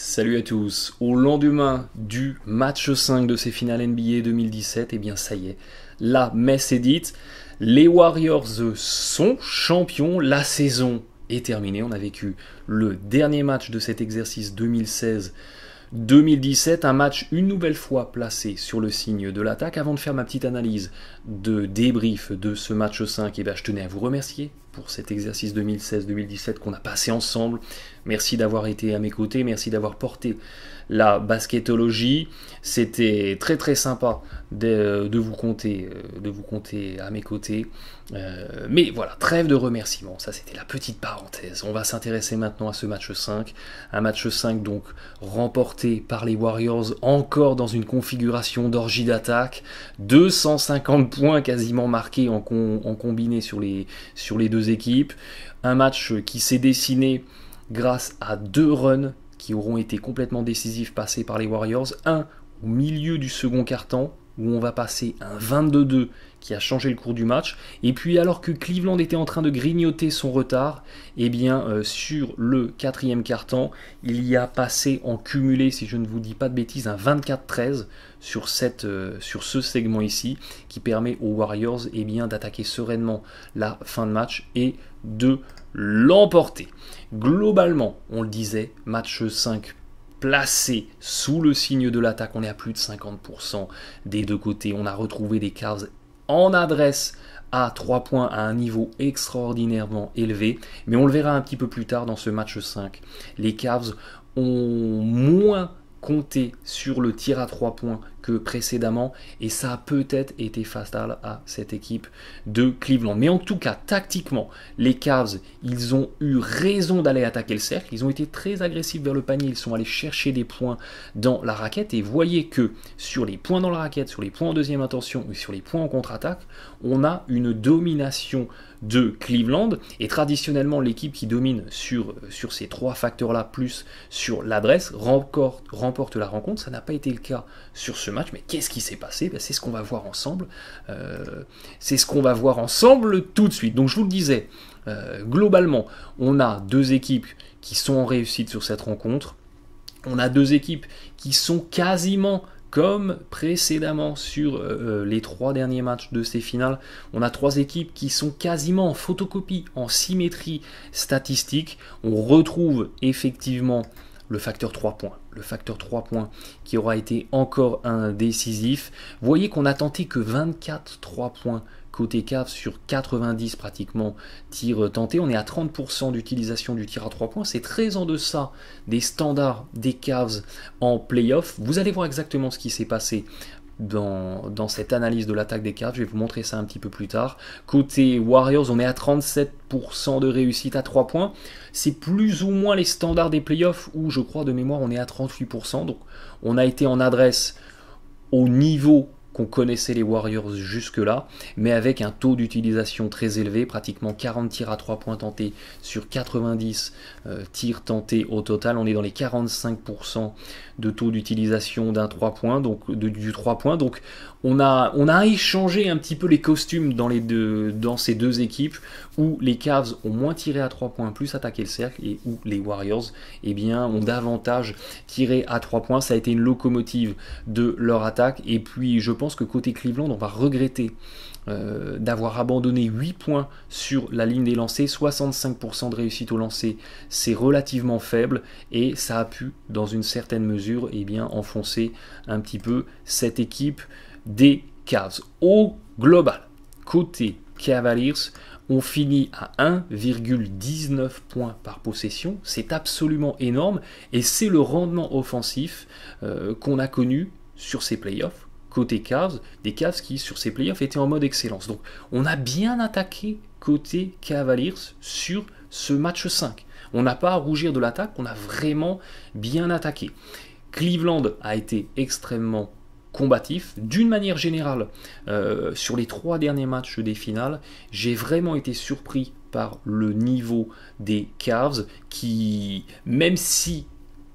Salut à tous. Au lendemain du match 5 de ces finales NBA 2017, eh bien ça y est, la messe est dite. Les Warriors sont champions, la saison est terminée. On a vécu le dernier match de cet exercice 2016-2017, un match une nouvelle fois placé sur le signe de l'attaque. Avant de faire ma petite analyse de débrief de ce match 5, eh bien, je tenais à vous remercier pour cet exercice 2016-2017 qu'on a passé ensemble. Merci d'avoir été à mes côtés, merci d'avoir porté la basketologie. C'était très très sympa de vous compter à mes côtés. Mais voilà, trêve de remerciements, ça c'était la petite parenthèse. On va s'intéresser maintenant à ce match 5. Un match 5 donc remporté par les Warriors, encore dans une configuration d'orgie d'attaque. 250 points quasiment marqués en combiné sur les deux équipes. Un match qui s'est dessiné grâce à deux runs qui auront été complètement décisifs passés par les Warriors. Un au milieu du second quart-temps, où on va passer un 22-2 qui a changé le cours du match. Et puis alors que Cleveland était en train de grignoter son retard, eh bien sur le quatrième quart-temps, il y a passé en cumulé, si je ne vous dis pas de bêtises, un 24-13 sur ce segment ici, qui permet aux Warriors eh bien, d'attaquer sereinement la fin de match et de l'emporter. Globalement, on le disait, match 5 placé sous le signe de l'attaque, on est à plus de 50% des deux côtés. On a retrouvé des Cavs en adresse à 3 points à un niveau extraordinairement élevé, mais on le verra un petit peu plus tard dans ce match 5. Les Cavs ont moins compté sur le tir à 3 points que précédemment, et ça a peut-être été fatal à cette équipe de Cleveland. Mais en tout cas, tactiquement, les Cavs, ils ont eu raison d'aller attaquer le cercle, ils ont été très agressifs vers le panier, ils sont allés chercher des points dans la raquette, et voyez que sur les points dans la raquette, sur les points en deuxième intention, ou sur les points en contre-attaque, on a une domination de Cleveland, et traditionnellement l'équipe qui domine sur ces trois facteurs-là, plus sur l'adresse, remporte la rencontre. Ça n'a pas été le cas sur ce match, mais qu'est-ce qui s'est passé? C'est ce qu'on va voir ensemble. Tout de suite. Donc je vous le disais, globalement, on a deux équipes qui sont en réussite sur cette rencontre. On a deux équipes qui sont quasiment comme précédemment sur les trois derniers matchs de ces finales. On a trois équipes qui sont quasiment en photocopie, en symétrie statistique. On retrouve effectivement le facteur 3 points. Le facteur 3 points qui aura été encore un décisif. Vous voyez qu'on a tenté que 24 3 points côté Cavs sur 90 pratiquement tirs tentés. On est à 30% d'utilisation du tir à 3 points. C'est très en deçà des standards des Cavs en playoff. Vous allez voir exactement ce qui s'est passé dans cette analyse de l'attaque des Cavs. Je vais vous montrer ça un petit peu plus tard. Côté Warriors, on est à 37% de réussite à 3 points. C'est plus ou moins les standards des playoffs où, je crois de mémoire, on est à 38%. Donc on a été en adresse au niveau qu'on connaissait les Warriors jusque-là, mais avec un taux d'utilisation très élevé, pratiquement 40 tirs à 3 points tentés sur 90 tirs tentés au total. On est dans les 45% de taux d'utilisation d'un 3 points, donc du 3 points. Donc on a échangé un petit peu les costumes dans ces deux équipes, où les Cavs ont moins tiré à 3 points, plus attaqué le cercle, et où les Warriors eh bien, ont davantage tiré à 3 points. Ça a été une locomotive de leur attaque, et puis je pense que côté Cleveland, on va regretter d'avoir abandonné 8 points sur la ligne des lancers. 65% de réussite au lancer, c'est relativement faible, et ça a pu, dans une certaine mesure, eh bien, enfoncer un petit peu cette équipe des Cavs. Au global, côté Cavaliers, on finit à 1,19 points par possession. C'est absolument énorme, et c'est le rendement offensif qu'on a connu sur ces playoffs. Côté Cavs, des Cavs qui sur ces playoffs étaient en mode excellence. Donc on a bien attaqué côté Cavaliers sur ce match 5. On n'a pas à rougir de l'attaque, on a vraiment bien attaqué. Cleveland a été extrêmement combatif. D'une manière générale, sur les trois derniers matchs des finales, j'ai vraiment été surpris par le niveau des Cavs qui, même si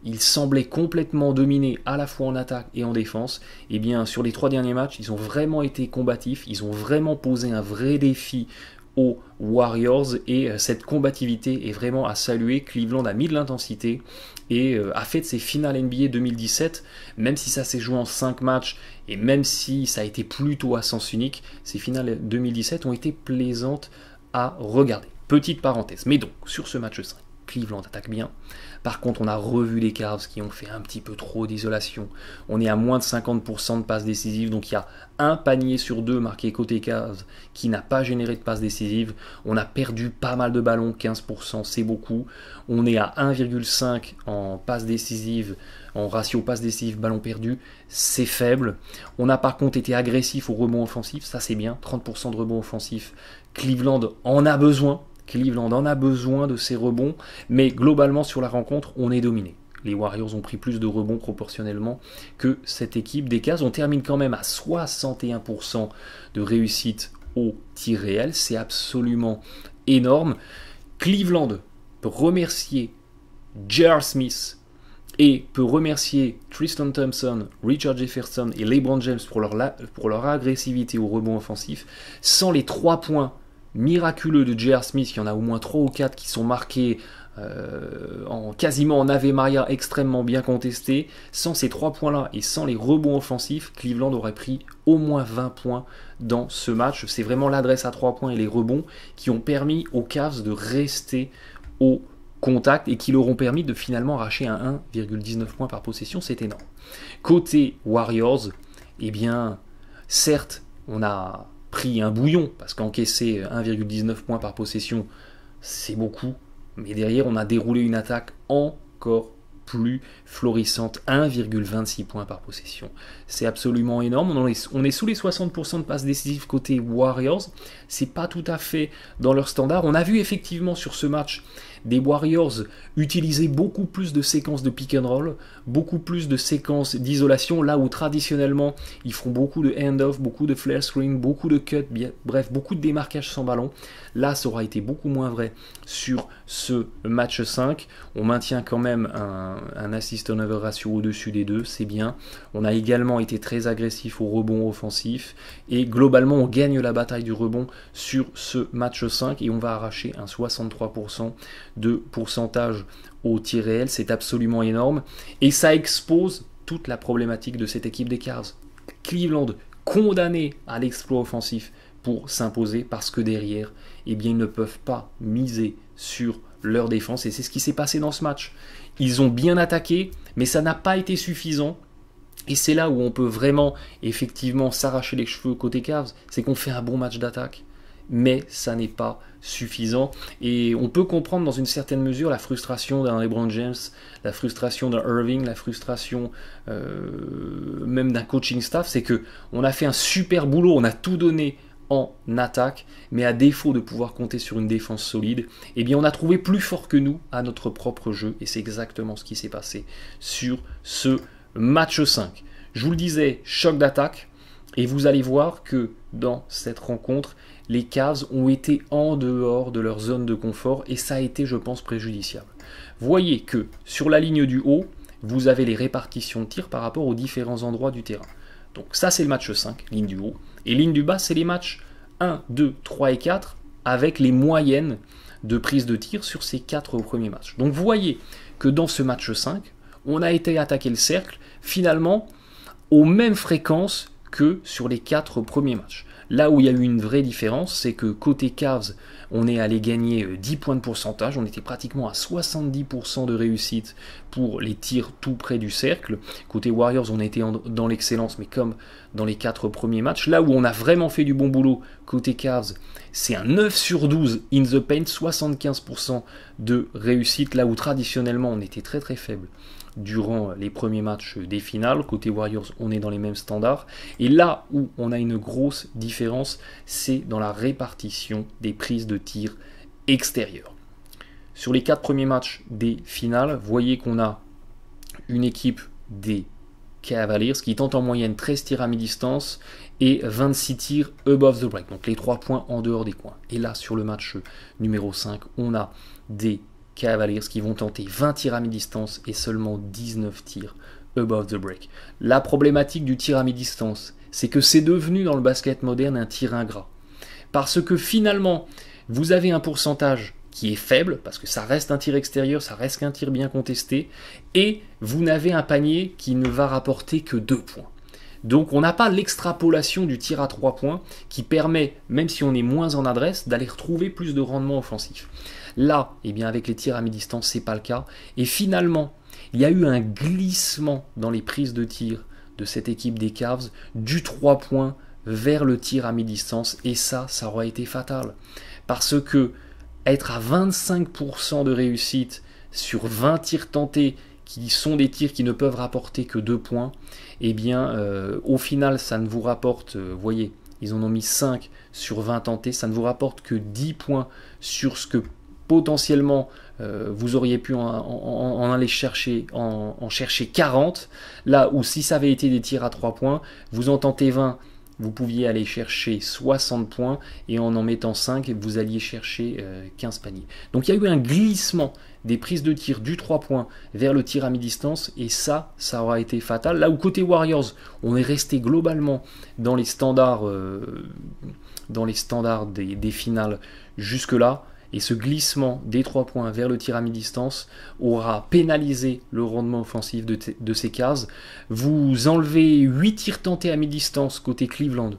ils semblaient complètement dominés à la fois en attaque et en défense, et bien sur les trois derniers matchs, ils ont vraiment été combatifs, ils ont vraiment posé un vrai défi aux Warriors, et cette combativité est vraiment à saluer. Cleveland a mis de l'intensité et a fait de ses finales NBA 2017, même si ça s'est joué en 5 matchs et même si ça a été plutôt à sens unique, ces finales 2017 ont été plaisantes à regarder. Petite parenthèse. Mais donc, sur ce match 5, Cleveland attaque bien. Par contre, on a revu les Cavs qui ont fait un petit peu trop d'isolation. On est à moins de 50% de passes décisives, donc il y a un panier sur 2 marqué côté Cavs qui n'a pas généré de passes décisives. On a perdu pas mal de ballons, 15%, c'est beaucoup. On est à 1,5 en passes décisives, en ratio passes décisives, ballons perdus, c'est faible. On a par contre été agressif au rebond offensif, ça c'est bien, 30% de rebond offensif. Cleveland en a besoin. Cleveland en a besoin de ces rebonds, mais globalement sur la rencontre, on est dominé. Les Warriors ont pris plus de rebonds proportionnellement que cette équipe des Cavs. On termine quand même à 61% de réussite au tir réel, c'est absolument énorme. Cleveland peut remercier J.R. Smith et peut remercier Tristan Thompson, Richard Jefferson et LeBron James pour leur agressivité au rebond offensif. Sans les 3 points miraculeux de J.R. Smith, il y en a au moins 3 ou 4 qui sont marqués quasiment en Ave Maria, extrêmement bien contestés. Sans ces 3 points-là et sans les rebonds offensifs, Cleveland aurait pris au moins 20 points dans ce match. C'est vraiment l'adresse à 3 points et les rebonds qui ont permis aux Cavs de rester au contact et qui leur ont permis de finalement arracher un 1,19 points par possession. C'est énorme. Côté Warriors, eh bien, certes, on a pris un bouillon, parce qu'encaisser 1,19 points par possession, c'est beaucoup, mais derrière on a déroulé une attaque encore plus florissante, 1,26 points par possession. C'est absolument énorme, on est sous les 60% de passes décisives côté Warriors, c'est pas tout à fait dans leur standard. On a vu effectivement sur ce match des Warriors utiliser beaucoup plus de séquences de pick and roll, beaucoup plus de séquences d'isolation, là où traditionnellement ils font beaucoup de hand-off, beaucoup de flare screen, beaucoup de cut, bref, beaucoup de démarquage sans ballon. Là, ça aura été beaucoup moins vrai sur ce match 5. On maintient quand même un assist turnover ratio au-dessus des 2, c'est bien. On a également été très agressif au rebond offensif et globalement on gagne la bataille du rebond sur ce match 5 et on va arracher un 63% de pourcentage au tir réel, c'est absolument énorme et ça expose toute la problématique de cette équipe des Cavs. Cleveland condamné à l'exploit offensif pour s'imposer parce que derrière, eh bien, ils ne peuvent pas miser sur leur défense et c'est ce qui s'est passé dans ce match. Ils ont bien attaqué, mais ça n'a pas été suffisant. Et c'est là où on peut vraiment, effectivement, s'arracher les cheveux côté Cavs, c'est qu'on fait un bon match d'attaque, mais ça n'est pas suffisant. Et on peut comprendre dans une certaine mesure la frustration d'un LeBron James, la frustration d'un Irving, la frustration même d'un coaching staff, c'est que on a fait un super boulot, on a tout donné en attaque, mais à défaut de pouvoir compter sur une défense solide, eh bien on a trouvé plus fort que nous à notre propre jeu, et c'est exactement ce qui s'est passé sur ce match 5. Je vous le disais, choc d'attaque, et vous allez voir que dans cette rencontre, les Cavs ont été en dehors de leur zone de confort, et ça a été, je pense, préjudiciable. Voyez que sur la ligne du haut, vous avez les répartitions de tirs par rapport aux différents endroits du terrain. Donc ça c'est le match 5, ligne du haut, et ligne du bas c'est les matchs 1, 2, 3 et 4 avec les moyennes de prise de tir sur ces 4 premiers matchs. Donc vous voyez que dans ce match 5, on a été attaquer le cercle finalement aux mêmes fréquences que sur les 4 premiers matchs. Là où il y a eu une vraie différence, c'est que côté Cavs, on est allé gagner 10 points de pourcentage, on était pratiquement à 70% de réussite pour les tirs tout près du cercle. Côté Warriors, on était dans l'excellence, mais comme dans les 4 premiers matchs. Là où on a vraiment fait du bon boulot, côté Cavs, c'est un 9 sur 12 in the paint, 75% de réussite, là où traditionnellement on était très très faible durant les premiers matchs des finales. Côté Warriors, on est dans les mêmes standards. Et là où on a une grosse différence, c'est dans la répartition des prises de tir extérieures. Sur les 4 premiers matchs des finales, vous voyez qu'on a une équipe des Cavaliers qui tente en moyenne 13 tirs à mi-distance et 26 tirs above the break. Donc les 3 points en dehors des coins. Et là, sur le match numéro 5, on a des Cavaliers qui vont tenter 20 tirs à mi-distance et seulement 19 tirs above the break. La problématique du tir à mi-distance, c'est que c'est devenu dans le basket moderne un tir ingrat. Parce que finalement, vous avez un pourcentage qui est faible, parce que ça reste un tir extérieur, ça reste qu'un tir bien contesté, et vous n'avez un panier qui ne va rapporter que 2 points. Donc on n'a pas l'extrapolation du tir à 3 points qui permet, même si on est moins en adresse, d'aller retrouver plus de rendement offensif. Là, eh bien avec les tirs à mi-distance, c'est pas le cas. Et finalement, il y a eu un glissement dans les prises de tir de cette équipe des Cavs du 3 points vers le tir à mi-distance, et ça aurait été fatal. Parce que être à 25% de réussite sur 20 tirs tentés, qui sont des tirs qui ne peuvent rapporter que 2 points, eh bien, au final, ça ne vous rapporte, vous voyez, ils en ont mis 5 sur 20 tentés, ça ne vous rapporte que 10 points sur ce que potentiellement vous auriez pu en aller chercher, en chercher 40, là où si ça avait été des tirs à 3 points, vous en tentez 20, vous pouviez aller chercher 60 points, et en mettant 5, vous alliez chercher 15 paniers. Donc il y a eu un glissement des prises de tir du 3 points vers le tir à mi-distance, et ça aura été fatal. Là où côté Warriors, on est resté globalement dans les standards, des finales jusque-là, et ce glissement des 3 points vers le tir à mi-distance aura pénalisé le rendement offensif de ces Cavs. Vous enlevez 8 tirs tentés à mi-distance côté Cleveland,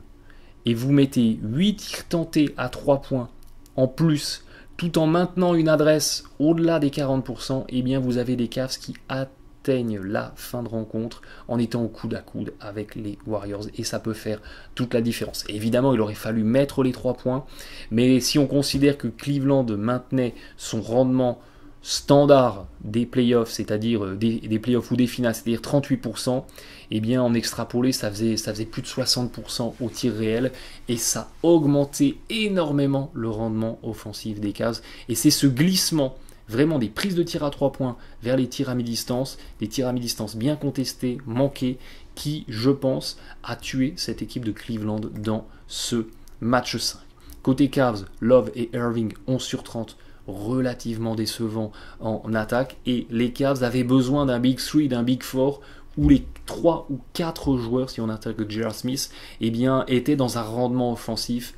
et vous mettez 8 tirs tentés à 3 points en plus, tout en maintenant une adresse au-delà des 40%, eh bien vous avez des Cavs qui atteignent la fin de rencontre en étant au coude à coude avec les Warriors, et ça peut faire toute la différence. Et évidemment, il aurait fallu mettre les 3 points, mais si on considère que Cleveland maintenait son rendement standard des playoffs, c'est-à-dire des playoffs ou des finales, c'est-à-dire 38%, eh bien en extrapolé, ça faisait plus de 60% au tir réel, et ça augmentait énormément le rendement offensif des Cavs. Et c'est ce glissement vraiment des prises de tir à 3 points vers les tirs à mi-distance, des tirs à mi-distance bien contestés, manqués, qui, je pense, a tué cette équipe de Cleveland dans ce match 5. Côté Cavs, Love et Irving, 11 sur 30, relativement décevant en attaque, et les Cavs avaient besoin d'un Big 3, d'un Big 4, où les 3 ou 4 joueurs, si on attaque J.R. Smith, eh bien, étaient dans un rendement offensif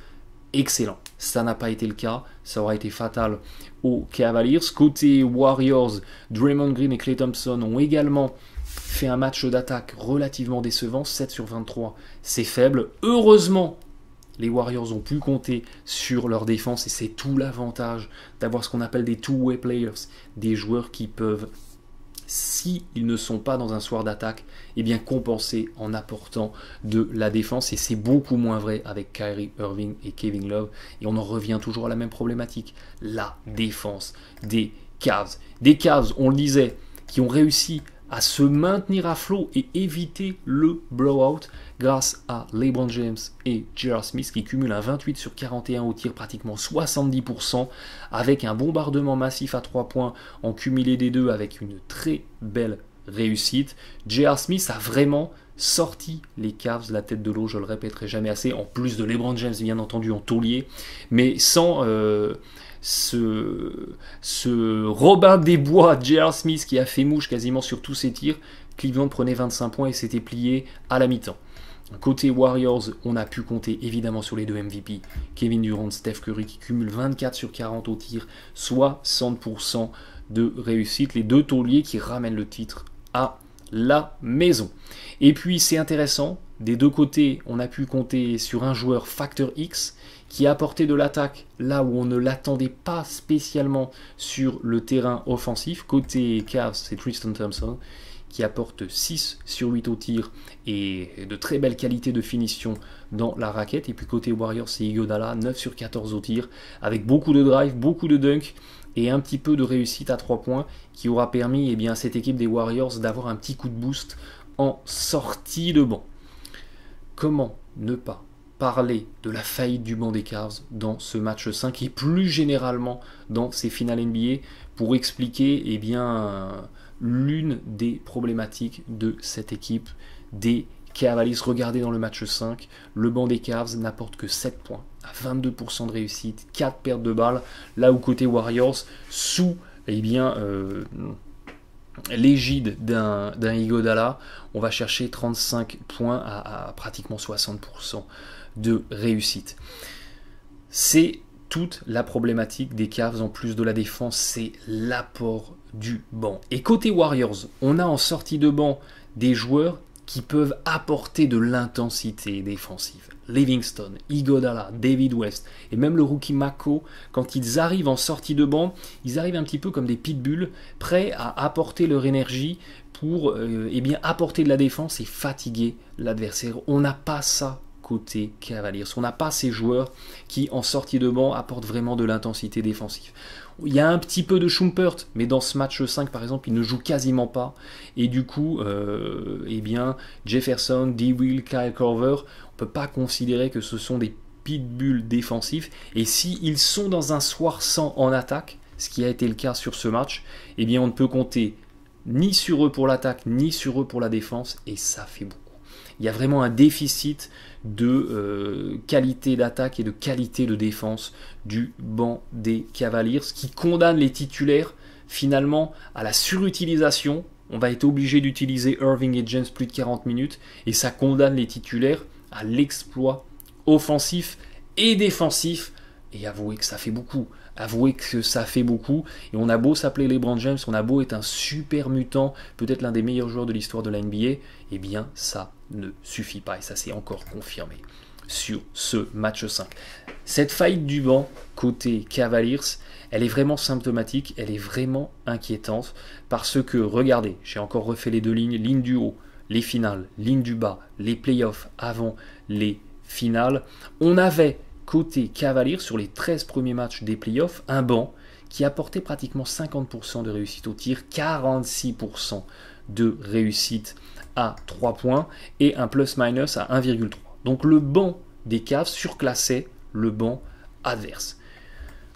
excellent. Ça n'a pas été le cas, ça aurait été fatal aux Cavaliers. Côté Warriors, Draymond Green et Klay Thompson ont également fait un match d'attaque relativement décevant, 7 sur 23, c'est faible. Heureusement, les Warriors ont pu compter sur leur défense, et c'est tout l'avantage d'avoir ce qu'on appelle des two-way players, des joueurs qui peuvent, si ils ne sont pas dans un soir d'attaque, eh bien compenser en apportant de la défense, et c'est beaucoup moins vrai avec Kyrie Irving et Kevin Love, et on en revient toujours à la même problématique, la défense des Cavs. Des Cavs, on le disait, qui ont réussi à se maintenir à flot et éviter le blowout grâce à LeBron James et J.R. Smith, qui cumulent un 28 sur 41 au tir, pratiquement 70%, avec un bombardement massif à 3 points en cumulé des deux, avec une très belle réussite. J.R. Smith a vraiment sorti les Cavs la tête de l'eau, je le répéterai jamais assez, en plus de LeBron James bien entendu en taulier, mais sans ce Robin des Bois, J.R. Smith, qui a fait mouche quasiment sur tous ses tirs, Cleveland prenait 25 points et s'était plié à la mi-temps. Côté Warriors, on a pu compter évidemment sur les deux MVP, Kevin Durant, Steph Curry, qui cumulent 24 sur 40 au tir, soit 100% de réussite, les deux tauliers qui ramènent le titre à la maison. Et puis c'est intéressant, des deux côtés, on a pu compter sur un joueur facteur X qui a apporté de l'attaque là où on ne l'attendait pas spécialement sur le terrain offensif. Côté Cavs, c'est Tristan Thompson qui apporte 6 sur 8 au tir et de très belle qualité de finition dans la raquette. Et puis côté Warriors, c'est Iguodala, 9 sur 14 au tir, avec beaucoup de drive, beaucoup de dunk et un petit peu de réussite à 3 points qui aura permis eh bien, à cette équipe des Warriors d'avoir un petit coup de boost en sortie de banc. Comment ne pas parler de la faillite du banc des Cavs dans ce match 5 et plus généralement dans ces finales NBA pour expliquer eh bien, l'une des problématiques de cette équipe des Cavaliers. Regardez dans le match 5, le banc des Cavs n'apporte que 7 points à 22% de réussite, 4 pertes de balles, là où côté Warriors, sous eh bien, l'égide d'un Iguodala, on va chercher 35 points à pratiquement 60% de réussite. C'est toute la problématique des Cavs, en plus de la défense, c'est l'apport du banc. Et côté Warriors, on a en sortie de banc des joueurs qui peuvent apporter de l'intensité défensive. Livingston, Iguodala, David West et même le rookie Mako, quand ils arrivent en sortie de banc, ils arrivent un petit peu comme des pitbulls, prêts à apporter leur énergie pour apporter de la défense et fatiguer l'adversaire. On n'a pas ça côté Cavaliers. On n'a pas ces joueurs qui, en sortie de banc, apportent vraiment de l'intensité défensive. Il y a un petit peu de Schumpert, mais dans ce match 5, par exemple, il ne joue quasiment pas. Et du coup, Jefferson, D-Will, Kyle Korver, on ne peut pas considérer que ce sont des pitbulls défensifs. Et s'ils sont dans un soir sans en attaque, ce qui a été le cas sur ce match, eh bien, on ne peut compter ni sur eux pour l'attaque, ni sur eux pour la défense, et ça fait beaucoup. Il y a vraiment un déficit de qualité d'attaque et de qualité de défense du banc des Cavaliers, ce qui condamne les titulaires finalement à la surutilisation. On va être obligé d'utiliser Irving et James plus de 40 minutes, et ça condamne les titulaires à l'exploit offensif et défensif. Et avouez que ça fait beaucoup. Avouez que ça fait beaucoup. Et on a beau s'appeler LeBron James, on a beau être un super mutant, peut-être l'un des meilleurs joueurs de l'histoire de la NBA, eh bien ça ne suffit pas. Et ça s'est encore confirmé sur ce match 5. Cette faillite du banc côté Cavaliers, elle est vraiment symptomatique, elle est vraiment inquiétante. Parce que, regardez, j'ai encore refait les deux lignes, ligne du haut, les finales, ligne du bas, les playoffs avant les finales. On avait côté Cavaliers, sur les 13 premiers matchs des playoffs, un banc qui apportait pratiquement 50% de réussite au tir, 46% de réussite à 3 points et un plus-minus à 1,3. Donc le banc des Cavs surclassait le banc adverse.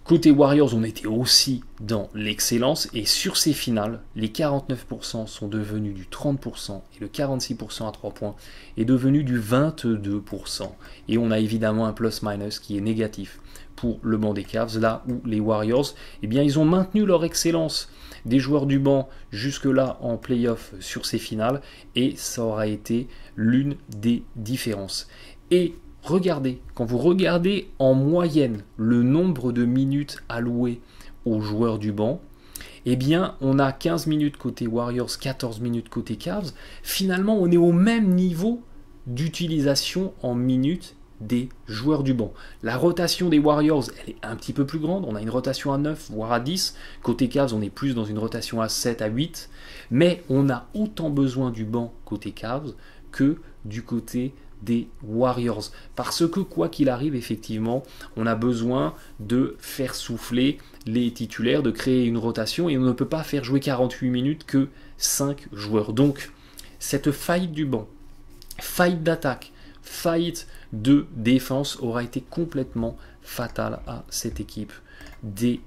Côté Warriors, on était aussi dans l'excellence, et sur ces finales, les 49% sont devenus du 30% et le 46% à 3 points est devenu du 22%. Et on a évidemment un plus-minus qui est négatif pour le banc des Cavs, là où les Warriors, eh bien, ils ont maintenu leur excellence des joueurs du banc jusque-là en play-off sur ces finales, et ça aura été l'une des différences. Et regardez, quand vous regardez en moyenne le nombre de minutes allouées aux joueurs du banc, eh bien, on a 15 minutes côté Warriors, 14 minutes côté Cavs. Finalement, on est au même niveau d'utilisation en minutes des joueurs du banc. La rotation des Warriors, elle est un petit peu plus grande. On a une rotation à 9, voire à 10. Côté Cavs, on est plus dans une rotation à 7, à 8. Mais on a autant besoin du banc côté Cavs que du côté des Warriors, parce que quoi qu'il arrive, effectivement, on a besoin de faire souffler les titulaires, de créer une rotation, et on ne peut pas faire jouer 48 minutes que 5 joueurs. Donc cette faillite du banc, faillite d'attaque, faillite de défense aura été complètement fatale à cette équipe des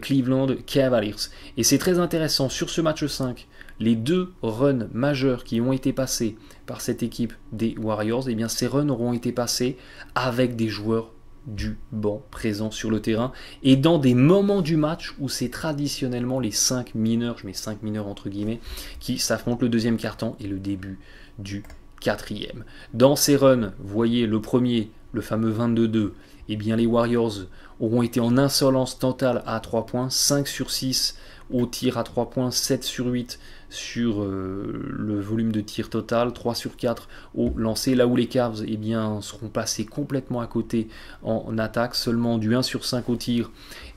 Cleveland Cavaliers. Et c'est très intéressant, sur ce match 5, les deux runs majeurs qui ont été passés par cette équipe des Warriors, eh bien ces runs auront été passés avec des joueurs du banc présents sur le terrain, et dans des moments du match où c'est traditionnellement les 5 mineurs, je mets 5 mineurs entre guillemets, qui s'affrontent le deuxième quart-temps et le début du quatrième. Dans ces runs, vous voyez le premier, le fameux 22-2, eh bien les Warriors auront été en insolence totale à 3 points, 5 sur 6 au tir à 3 points, 7 sur 8 sur le volume de tir total, 3 sur 4 au lancer, là où les Cavs eh bien, seront passés complètement à côté en attaque, seulement du 1 sur 5 au tir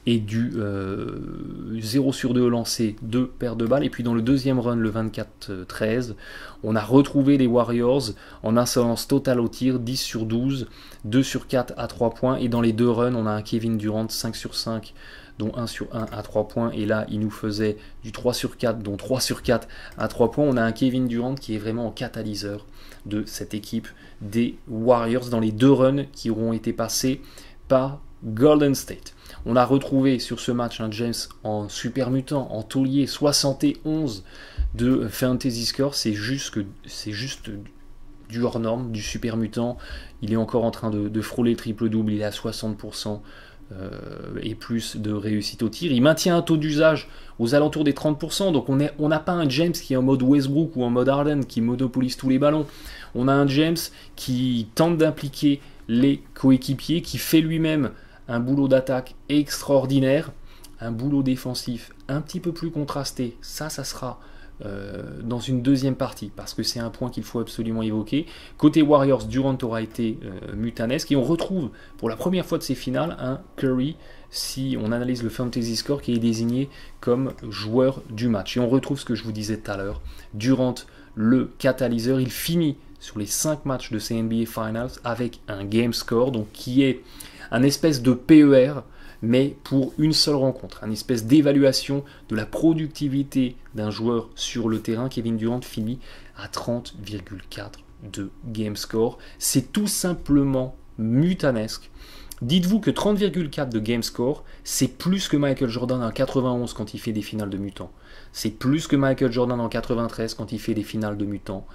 et du 0 sur 2 au lancer, 2 paires de balles. Et puis dans le deuxième run, le 24-13, on a retrouvé les Warriors en insolence totale au tir, 10 sur 12, 2 sur 4 à 3 points, et dans les deux runs, on a un Kevin Durant 5 sur 5, dont 1 sur 1 à 3 points, et là il nous faisait du 3 sur 4, dont 3 sur 4 à 3 points. On a un Kevin Durant qui est vraiment en catalyseur de cette équipe des Warriors dans les deux runs qui auront été passés par Golden State. On a retrouvé sur ce match un James en super mutant, en taulier, 71 de fantasy score, c'est juste du hors norme, du super mutant. Il est encore en train de frôler le triple-double, il est à 60%. Et plus de réussite au tir. Il maintient un taux d'usage aux alentours des 30%, donc on n'a pas un James qui est en mode Westbrook ou en mode Harden qui monopolise tous les ballons. On a un James qui tente d'impliquer les coéquipiers, qui fait lui-même un boulot d'attaque extraordinaire, un boulot défensif un petit peu plus contrasté. Ça sera dans une deuxième partie, parce que c'est un point qu'il faut absolument évoquer. Côté Warriors, Durant aura été mutanesque, et on retrouve pour la première fois de ces finales un Curry, si on analyse le fantasy score, qui est désigné comme joueur du match. Et on retrouve ce que je vous disais tout à l'heure, Durant, le catalyseur, il finit sur les 5 matchs de ces NBA Finals avec un game score, donc qui est un espèce de PER, mais pour une seule rencontre, une espèce d'évaluation de la productivité d'un joueur sur le terrain. Kevin Durant finit à 30,4 de game score. C'est tout simplement mutanesque. Dites-vous que 30,4 de game score, c'est plus que Michael Jordan en 91 quand il fait des finales de mutants. C'est plus que Michael Jordan en 93 quand il fait des finales de mutants.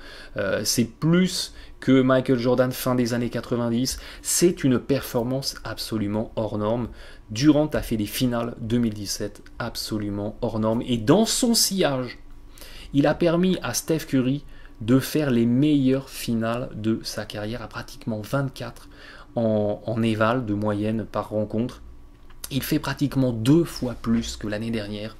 C'est plus que Michael Jordan fin des années 90. C'est une performance absolument hors norme. Durant a fait des finales 2017 absolument hors norme. Et dans son sillage, il a permis à Steph Curry de faire les meilleures finales de sa carrière, à pratiquement 24 en éval de moyenne par rencontre. Il fait pratiquement 2 fois plus que l'année dernière,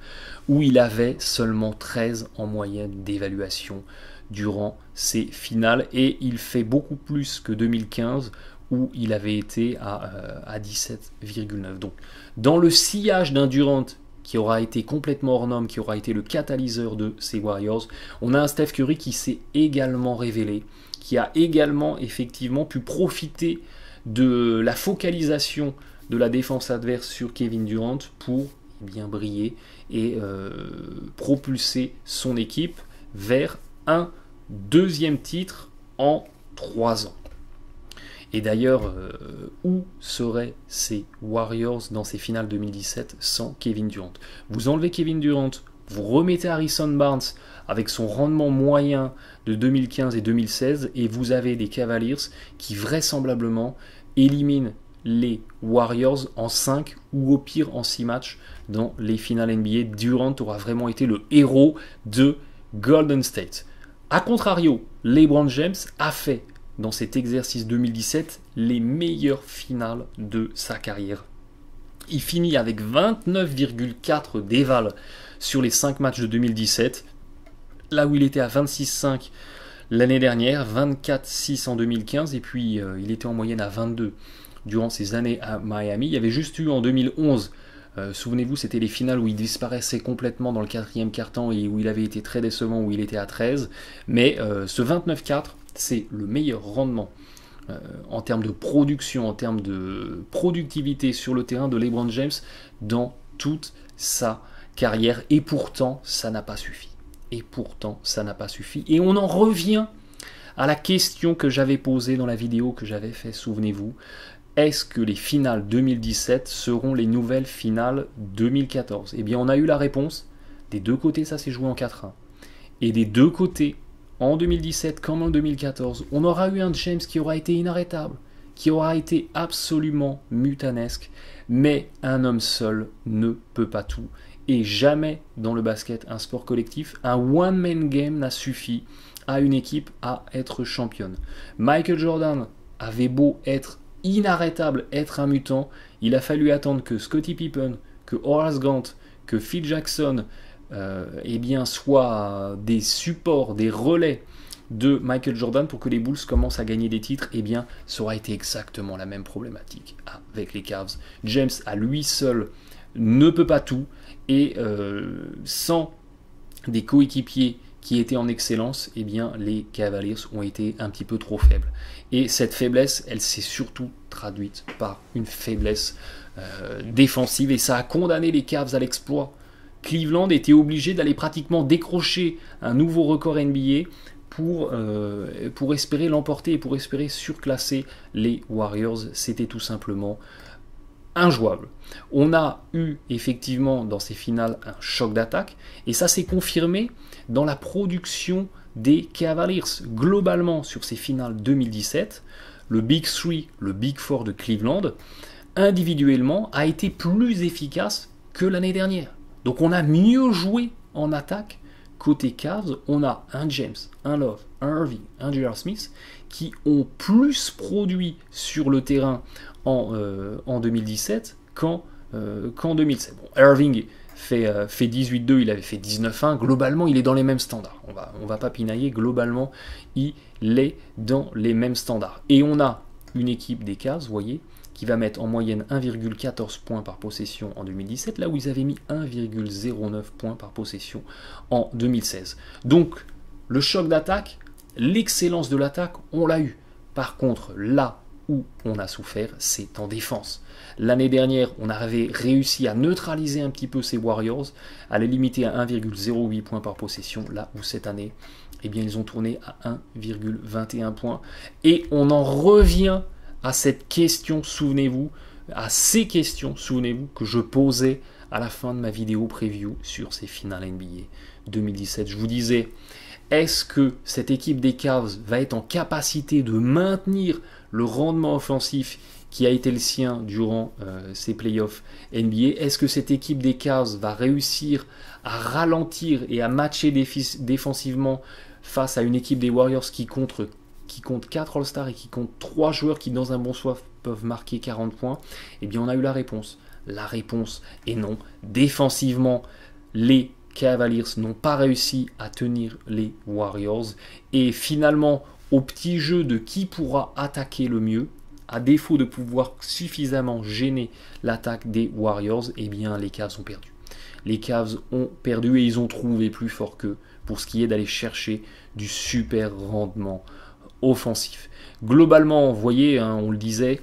où il avait seulement 13 en moyenne d'évaluation durant ces finales, et il fait beaucoup plus que 2015, où il avait été à 17,9. Donc, dans le sillage d'un Durant qui aura été complètement hors norme, qui aura été le catalyseur de ces Warriors, on a un Steph Curry qui s'est également révélé, qui a également effectivement pu profiter de la focalisation de la défense adverse sur Kevin Durant pour bien briller et propulser son équipe vers un deuxième titre en 3 ans. Et d'ailleurs, où seraient ces Warriors dans ces finales 2017 sans Kevin Durant? Vous enlevez Kevin Durant, vous remettez Harrison Barnes avec son rendement moyen de 2015 et 2016, et vous avez des Cavaliers qui vraisemblablement éliminent les Warriors en 5 ou au pire en 6 matchs dans les finales NBA. Durant aura vraiment été le héros de Golden State. A contrario, LeBron James a fait dans cet exercice 2017 les meilleures finales de sa carrière. Il finit avec 29,4 d'éval sur les 5 matchs de 2017, là où il était à 26,5 l'année dernière, 24,6 en 2015, et puis il était en moyenne à 22 durant ses années à Miami. Il y avait juste eu en 2011, souvenez-vous, c'était les finales où il disparaissait complètement dans le 4e quart-temps et où il avait été très décevant, où il était à 13, mais ce 29,4, c'est le meilleur rendement en termes de production, en termes de productivité sur le terrain de LeBron James dans toute sa carrière, et pourtant ça n'a pas suffi. Et on en revient à la question que j'avais posée dans la vidéo que j'avais fait, souvenez-vous. Est-ce que les finales 2017 seront les nouvelles finales 2014? Eh bien, on a eu la réponse. Des deux côtés, ça s'est joué en 4-1. Et des deux côtés, en 2017 comme en 2014, on aura eu un James qui aura été inarrêtable, qui aura été absolument mutanesque. Mais un homme seul ne peut pas tout. Et jamais dans le basket, un sport collectif, un one-man game n'a suffi à une équipe à être championne. Michael Jordan avait beau être inarrêtable, être un mutant, il a fallu attendre que Scottie Pippen, que Horace Grant, que Phil Jackson soient des supports, des relais de Michael Jordan pour que les Bulls commencent à gagner des titres. Eh bien, ça aura été exactement la même problématique avec les Cavs. James à lui seul ne peut pas tout, et sans des coéquipiers qui étaient en excellence, eh bien les Cavaliers ont été un petit peu trop faibles. Et cette faiblesse, elle s'est surtout traduite par une faiblesse défensive, et ça a condamné les Cavs à l'exploit. Cleveland était obligé d'aller pratiquement décrocher un nouveau record NBA pour espérer l'emporter et pour espérer surclasser les Warriors. C'était tout simplement injouable. On a eu effectivement dans ces finales un choc d'attaque, et ça s'est confirmé dans la production des Cavaliers. Globalement, sur ces finales 2017, le Big 3, le Big 4 de Cleveland, individuellement, a été plus efficace que l'année dernière. Donc on a mieux joué en attaque côté Cavs, on a un James, un Love, un Irving, un J.R. Smith qui ont plus produit sur le terrain en 2017 qu'en 2016. Bon, Irving fait 18-2, il avait fait 19-1. Globalement, il est dans les mêmes standards. On va pas pinailler. Globalement, il est dans les mêmes standards. Et on a une équipe des Cavs, vous voyez, qui va mettre en moyenne 1,14 points par possession en 2017, là où ils avaient mis 1,09 points par possession en 2016. Donc, le choc d'attaque, l'excellence de l'attaque, on l'a eu. Par contre, là où on a souffert, c'est en défense. L'année dernière, on avait réussi à neutraliser un petit peu ces Warriors, à les limiter à 1,08 points par possession, là où cette année, eh bien, ils ont tourné à 1,21 points. Et on en revient à cette question, souvenez-vous, à ces questions, souvenez-vous, que je posais à la fin de ma vidéo preview sur ces finales NBA 2017. Je vous disais, est-ce que cette équipe des Cavs va être en capacité de maintenir le rendement offensif qui a été le sien durant ces playoffs NBA? Est-ce que cette équipe des Cavs va réussir à ralentir et à matcher défensivement face à une équipe des Warriors qui compte 4 All-Stars et qui compte 3 joueurs qui, dans un bon soir, peuvent marquer 40 points? Eh bien, on a eu la réponse. La réponse est non. Défensivement, les Cavaliers n'ont pas réussi à tenir les Warriors. Et finalement, au petit jeu de qui pourra attaquer le mieux, à défaut de pouvoir suffisamment gêner l'attaque des Warriors, eh bien, les Cavs ont perdu. Les Cavs ont perdu et ils ont trouvé plus fort qu'eux pour ce qui est d'aller chercher du super rendement offensif. Globalement, vous voyez, hein, on le disait,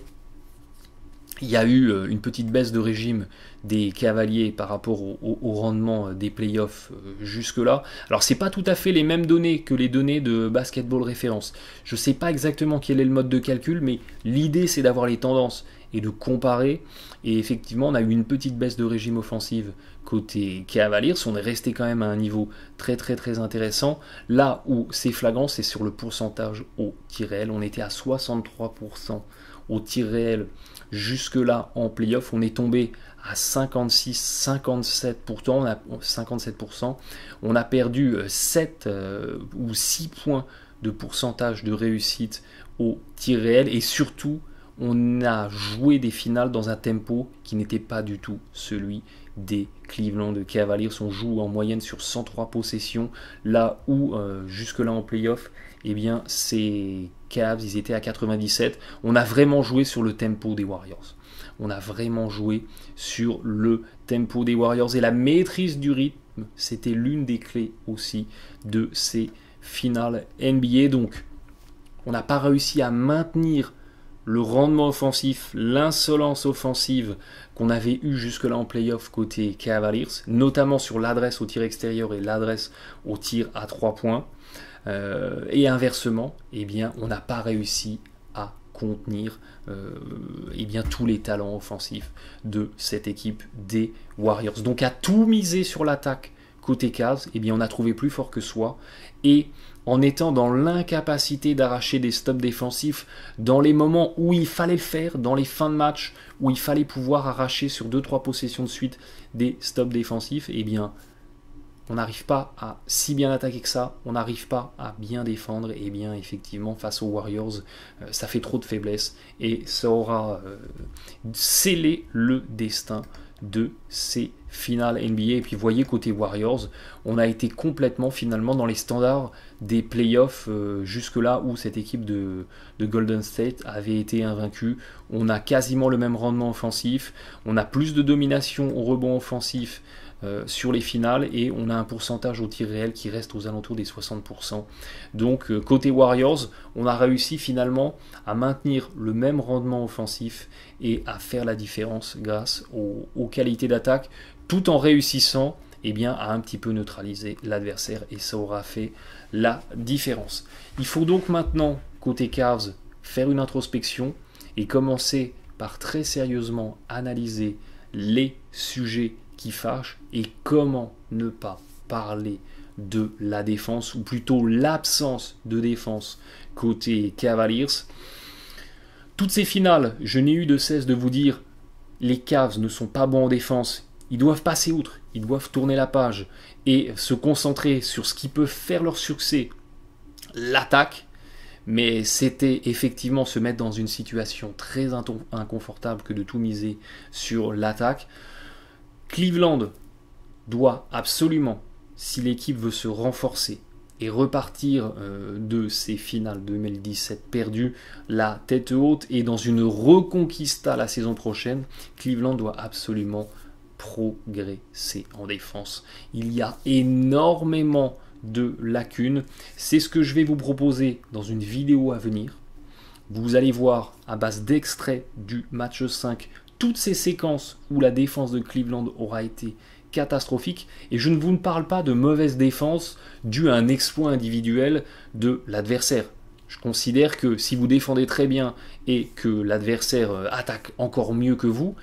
il y a eu une petite baisse de régime des Cavaliers par rapport au rendement des playoffs jusque-là. Alors, c'est pas tout à fait les mêmes données que les données de Basketball Référence. Je ne sais pas exactement quel est le mode de calcul, mais l'idée, c'est d'avoir les tendances et de comparer. Et effectivement, on a eu une petite baisse de régime offensive côté Cavaliers. On est resté quand même à un niveau très très très intéressant. Là où c'est flagrant, c'est sur le pourcentage au tir réel. On était à 63% au tir réel jusque-là en playoff. On est tombé à 56-57%. On a perdu 7 ou 6 points de pourcentage de réussite au tir réel. Et surtout, on a joué des finales dans un tempo qui n'était pas du tout celui des Cleveland Cavaliers. On joue en moyenne sur 103 possessions, là où jusque-là en playoff, eh bien, ces Cavs, ils étaient à 97. On a vraiment joué sur le tempo des Warriors. On a vraiment joué sur le tempo des Warriors. Et la maîtrise du rythme, c'était l'une des clés aussi de ces finales NBA. Donc, on n'a pas réussi à maintenir le rendement offensif, l'insolence offensive qu'on avait eu jusque-là en playoff côté Cavaliers, notamment sur l'adresse au tir extérieur et l'adresse au tir à 3 points. Et inversement, eh bien, on n'a pas réussi à contenir eh bien, tous les talents offensifs de cette équipe des Warriors. Donc à tout miser sur l'attaque côté Cavs, eh bien, on a trouvé plus fort que soi. Et en étant dans l'incapacité d'arracher des stops défensifs dans les moments où il fallait le faire, dans les fins de match, où il fallait pouvoir arracher sur 2-3 possessions de suite des stops défensifs, eh bien, on n'arrive pas à si bien attaquer que ça, on n'arrive pas à bien défendre, et bien effectivement face aux Warriors, ça fait trop de faiblesse, et ça aura scellé le destin de ces finales NBA. Et puis vous voyez, côté Warriors, on a été complètement finalement dans les standards des playoffs jusque-là où cette équipe de Golden State avait été invaincue. On a quasiment le même rendement offensif, on a plus de domination au rebond offensif sur les finales, et on a un pourcentage au tir réel qui reste aux alentours des 60%. Donc côté Warriors, on a réussi finalement à maintenir le même rendement offensif et à faire la différence grâce aux qualités d'attaque, tout en réussissant eh bien, à un petit peu neutraliser l'adversaire, et ça aura fait la différence. Il faut donc maintenant, côté Cavs, faire une introspection et commencer par très sérieusement analyser les sujets qui fâchent et comment ne pas parler de la défense, ou plutôt l'absence de défense côté Cavaliers. Toutes ces finales, je n'ai eu de cesse de vous dire, les Cavs ne sont pas bons en défense, ils doivent passer outre, ils doivent tourner la page et se concentrer sur ce qui peut faire leur succès, l'attaque. Mais c'était effectivement se mettre dans une situation très inconfortable que de tout miser sur l'attaque. Cleveland doit absolument, si l'équipe veut se renforcer et repartir de ces finales 2017 perdues, la tête haute et dans une reconquista la saison prochaine, Cleveland doit absolument progresser en défense. Il y a énormément de lacunes. C'est ce que je vais vous proposer dans une vidéo à venir. Vous allez voir à base d'extraits du match 5 toutes ces séquences où la défense de Cleveland aura été catastrophique. Et je ne vous parle pas de mauvaise défense due à un exploit individuel de l'adversaire. Je considère que si vous défendez très bien et que l'adversaire attaque encore mieux que vous,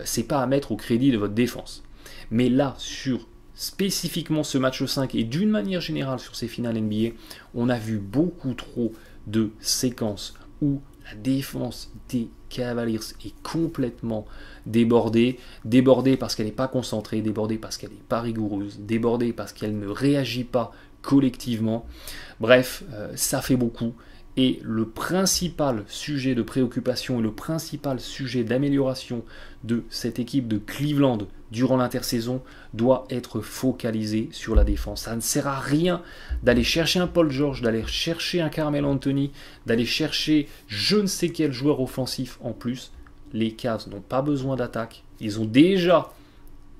c'est pas à mettre au crédit de votre défense. Mais là, sur spécifiquement ce match 5 et d'une manière générale sur ces finales NBA, on a vu beaucoup trop de séquences où la défense des Cavaliers est complètement débordée. Débordée parce qu'elle n'est pas concentrée, débordée parce qu'elle n'est pas rigoureuse, débordée parce qu'elle ne réagit pas collectivement. Bref, ça fait beaucoup. Et le principal sujet de préoccupation et le principal sujet d'amélioration de cette équipe de Cleveland durant l'intersaison doit être focalisé sur la défense. Ça ne sert à rien d'aller chercher un Paul George, d'aller chercher un Carmelo Anthony, d'aller chercher je ne sais quel joueur offensif en plus. Les Cavs n'ont pas besoin d'attaque. Ils ont déjà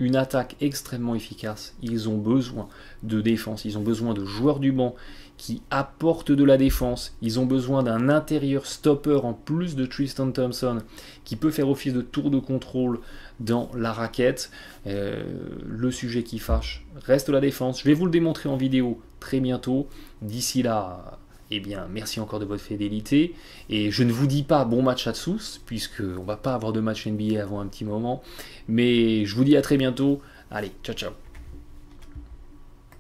une attaque extrêmement efficace. Ils ont besoin de défense. Ils ont besoin de joueurs du banc qui apportent de la défense. Ils ont besoin d'un intérieur stopper en plus de Tristan Thompson qui peut faire office de tour de contrôle dans la raquette. Le sujet qui fâche reste la défense. Je vais vous le démontrer en vidéo très bientôt. D'ici là, eh bien, merci encore de votre fidélité. Et je ne vous dis pas bon match à tous, puisqu'on ne va pas avoir de match NBA avant un petit moment. Mais je vous dis à très bientôt. Allez, ciao ciao.